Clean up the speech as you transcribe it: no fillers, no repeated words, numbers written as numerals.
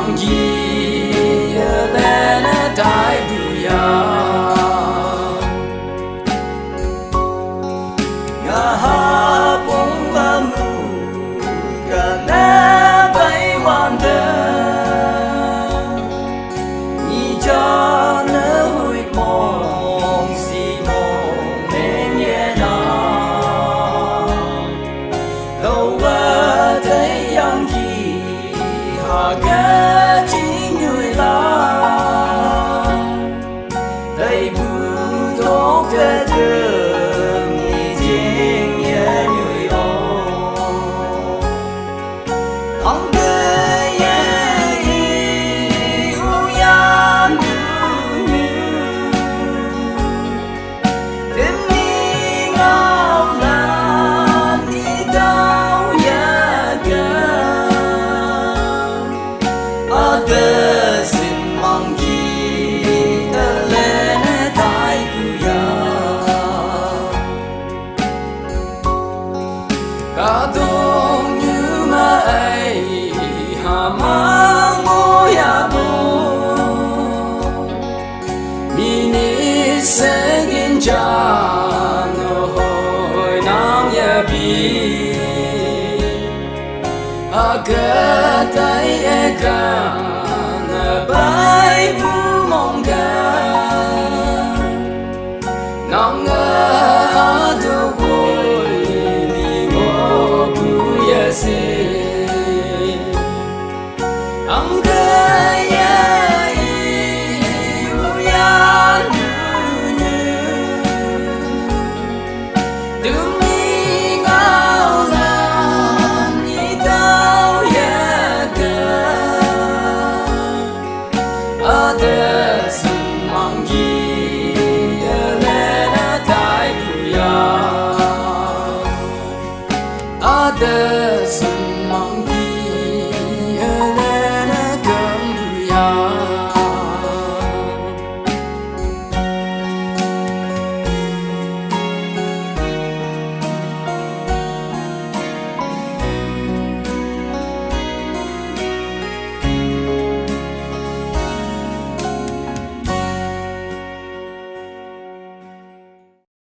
mang gì lên đại bùi ngã ha bông ba mù cả nè bay hoàn đời nhị cha nỡ hồi mong si mong em nhẹ nào lâu qua thấy yang gì hà cái chỉ người la thấy bùi tốt cái đường đi trên nhẹ người ô ông cười yêu yan như đêm đi ngao lan đi đâu ya gần ada xin mang gì lên tại kuya cả đông như mây hà mang moya bo mini sẽ gin cha no hồi nang ya bi aga tay ega na bay bu mong ga nang a do boy ni mo bu ya se ang ga ya u ya nu nu